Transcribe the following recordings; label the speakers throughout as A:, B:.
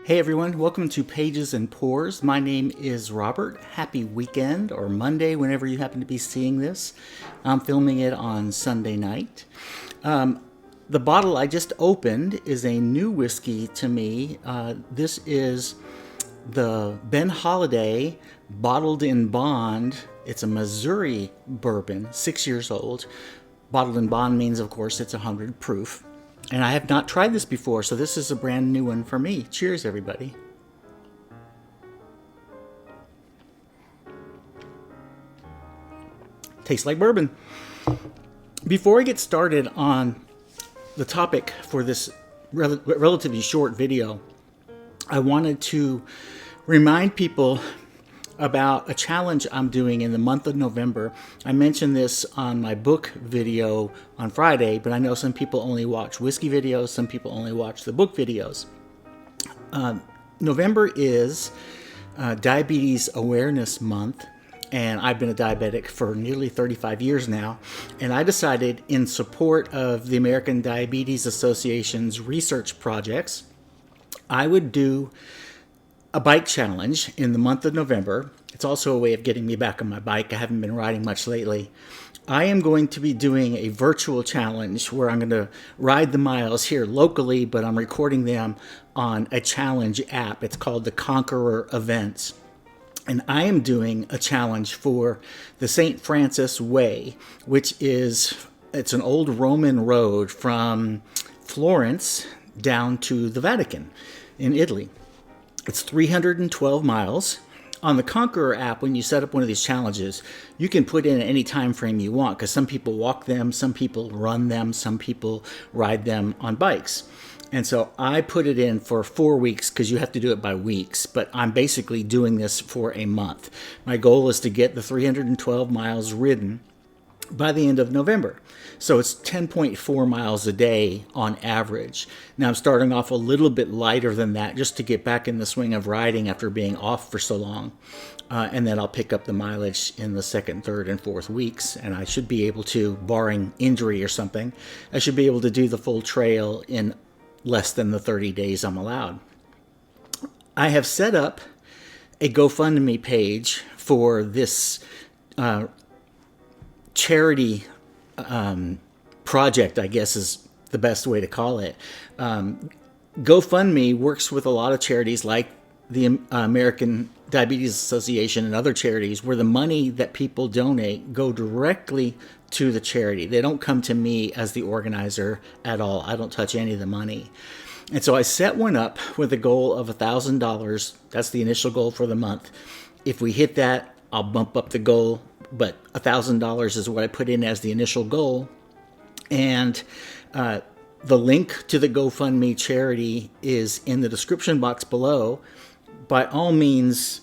A: Hey everyone, welcome to Pages and Pours. My name is Robert. Happy weekend or Monday, whenever you happen to be seeing this. I'm filming it on Sunday night. The bottle I just opened is a new whiskey to me. This is the Ben Holiday Bottled in Bond. It's a Missouri bourbon, 6 years old. Bottled in Bond means, of course, it's 100 proof. And I have not tried this before, so this is a brand new one for me. Cheers, everybody. Tastes like bourbon. Before I get started on the topic for this relatively short video, I wanted to remind people about a challenge I'm doing in the month of November. I mentioned this on my book video on Friday, but I know some people only watch whiskey videos, some people only watch the book videos. November is Diabetes Awareness Month, and I've been a diabetic for nearly 35 years now, and I decided, in support of the American Diabetes Association's research projects, I would do a bike challenge in the month of November. It's also a way of getting me back on my bike. I haven't been riding much lately. I am going to be doing a virtual challenge where I'm going to ride the miles here locally, but I'm recording them on a challenge app. It's called the Conqueror Events. And I am doing a challenge for the St. Francis Way, it's an old Roman road from Florence down to the Vatican in Italy. It's 312 miles. On the Conqueror app, when you set up one of these challenges, you can put in any time frame you want, because some people walk them, some people run them, some people ride them on bikes. And so I put it in for 4 weeks, because you have to do it by weeks, but I'm basically doing this for a month. My goal is to get the 312 miles ridden by the end of November. So it's 10.4 miles a day on average. Now I'm starting off a little bit lighter than that just to get back in the swing of riding after being off for so long. And then I'll pick up the mileage in the second, third, and fourth weeks. And I should be able to, barring injury or something, I should be able to do the full trail in less than the 30 days I'm allowed. I have set up a GoFundMe page for this charity project, I guess is the best way to call it. GoFundMe works with a lot of charities like the American Diabetes Association and other charities, where the money that people donate go directly to the charity. They don't come to me as the organizer at all. I don't touch any of the money. And so I set one up with a goal of $1,000. That's the initial goal for the month. If we hit that, I'll bump up the goal, but $1,000 is what I put in as the initial goal. And the link to the GoFundMe charity is in the description box below. By all means,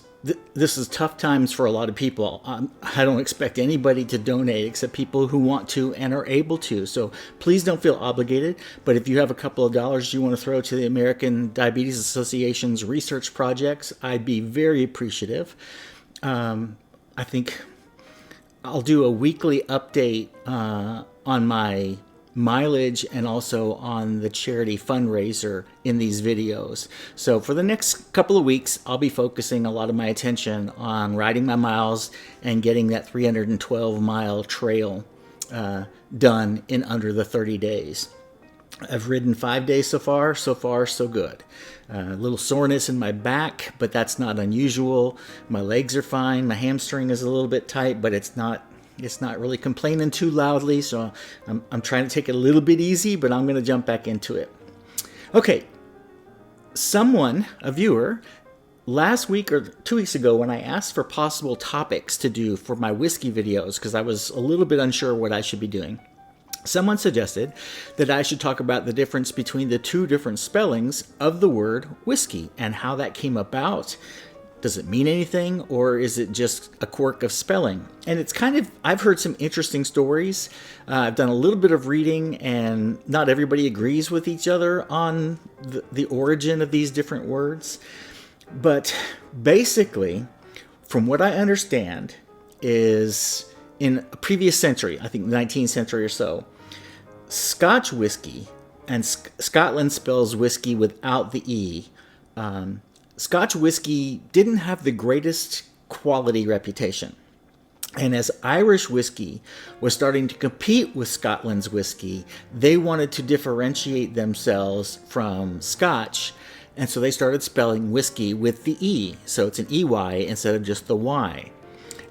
A: this is tough times for a lot of people. I don't expect anybody to donate except people who want to and are able to. So please don't feel obligated. But if you have a couple of dollars you want to throw to the American Diabetes Association's research projects, I'd be very appreciative. I think I'll do a weekly update on my mileage and also on the charity fundraiser in these videos. So for the next couple of weeks, I'll be focusing a lot of my attention on riding my miles and getting that 312 mile trail done in under the 30 days. I've ridden 5 days so far so good. A little soreness in my back, but that's not unusual. My legs are fine. My hamstring is a little bit tight, but it's not really complaining too loudly, so I'm trying to take it a little bit easy, but I'm going to jump back into it. Okay, a viewer, last week or 2 weeks ago when I asked for possible topics to do for my whiskey videos, because I was a little bit unsure what I should be doing, someone suggested that I should talk about the difference between the two different spellings of the word whiskey and how that came about. Does it mean anything, or is it just a quirk of spelling? And it's I've heard some interesting stories. I've done a little bit of reading, and not everybody agrees with each other on the origin of these different words. But basically, from what I understand, is in a previous century, I think 19th century or so, Scotch whiskey, and Scotland spells whiskey without the E. Scotch whiskey didn't have the greatest quality reputation. And as Irish whiskey was starting to compete with Scotland's whiskey, they wanted to differentiate themselves from Scotch. And so they started spelling whiskey with the E. So it's an EY instead of just the Y.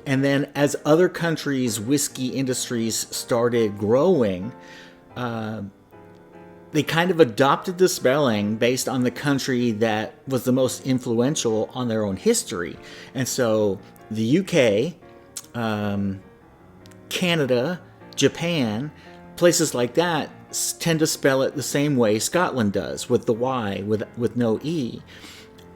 A: And then as other countries' whiskey industries started growing, they kind of adopted the spelling based on the country that was the most influential on their own history. And so the UK, Canada, Japan, places like that tend to spell it the same way Scotland does, with the Y, with no E.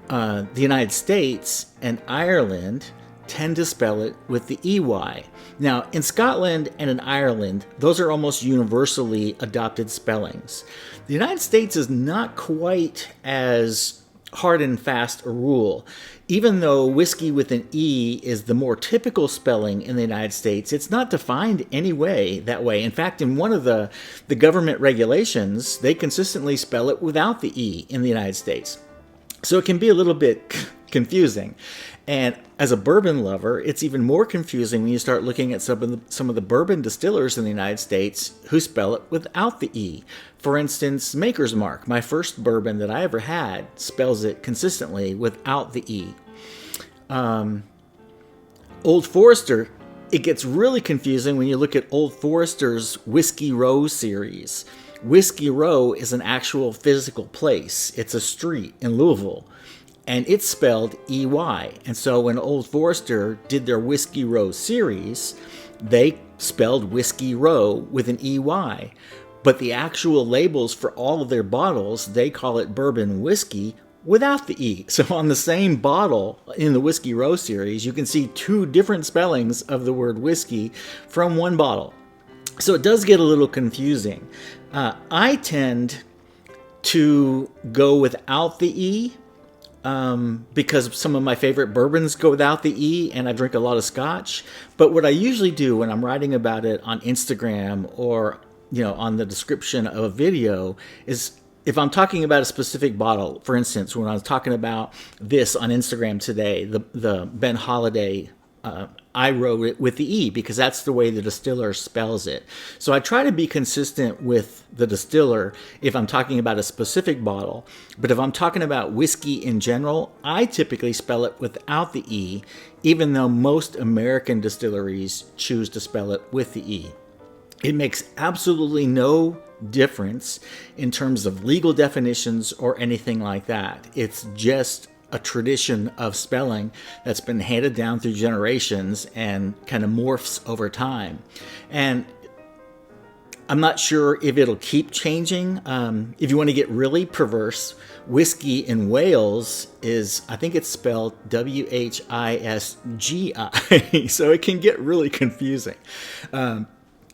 A: The United States and Ireland tend to spell it with the EY. Now, in Scotland and in Ireland, those are almost universally adopted spellings. The United States is not quite as hard and fast a rule. Even though whiskey with an E is the more typical spelling in the United States, it's not defined any way that way. In fact, in one of the government regulations, they consistently spell it without the E in the United States. So it can be a little bit confusing. And as a bourbon lover, it's even more confusing when you start looking at some of the bourbon distillers in the United States who spell it without the E. For instance, Maker's Mark, my first bourbon that I ever had, spells it consistently without the E. Old Forester, it gets really confusing when you look at Old Forester's Whiskey Row series. Whiskey Row is an actual physical place. It's a street in Louisville. And it's spelled EY. And so when Old Forester did their Whiskey Row series, they spelled Whiskey Row with an EY. But the actual labels for all of their bottles, they call it bourbon whiskey without the E. So on the same bottle in the Whiskey Row series, you can see two different spellings of the word whiskey from one bottle. So it does get a little confusing. I tend to go without the E, because some of my favorite bourbons go without the E, and I drink a lot of Scotch. But what I usually do when I'm writing about it on Instagram or on the description of a video is, if I'm talking about a specific bottle, for instance, when I was talking about this on Instagram today, the Ben Holiday, I wrote it with the E because that's the way the distiller spells it. So I try to be consistent with the distiller if I'm talking about a specific bottle. But if I'm talking about whiskey in general, I typically spell it without the E, even though most American distilleries choose to spell it with the E. It makes absolutely no difference in terms of legal definitions or anything like that. It's just a tradition of spelling that's been handed down through generations and kind of morphs over time. And I'm not sure if it'll keep changing. If you want to get really perverse, whiskey in Wales is, I think it's spelled Whisgi. So it can get really confusing.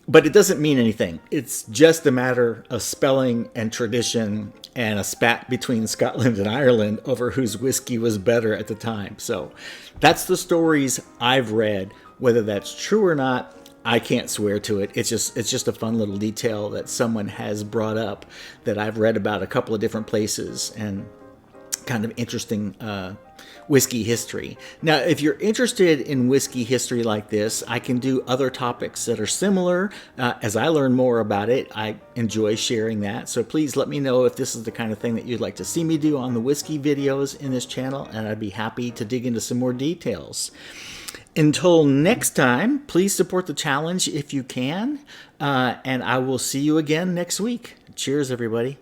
A: But it doesn't mean anything. It's just a matter of spelling and tradition and a spat between Scotland and Ireland over whose whiskey was better at the time. So that's the stories I've read. Whether that's true or not, I can't swear to it. It's just a fun little detail that someone has brought up that I've read about a couple of different places, and kind of interesting whiskey history. Now, if you're interested in whiskey history like this, I can do other topics that are similar. As I learn more about it, I enjoy sharing that. So please let me know if this is the kind of thing that you'd like to see me do on the whiskey videos in this channel, and I'd be happy to dig into some more details. Until next time, please support the challenge if you can, and I will see you again next week. Cheers, everybody.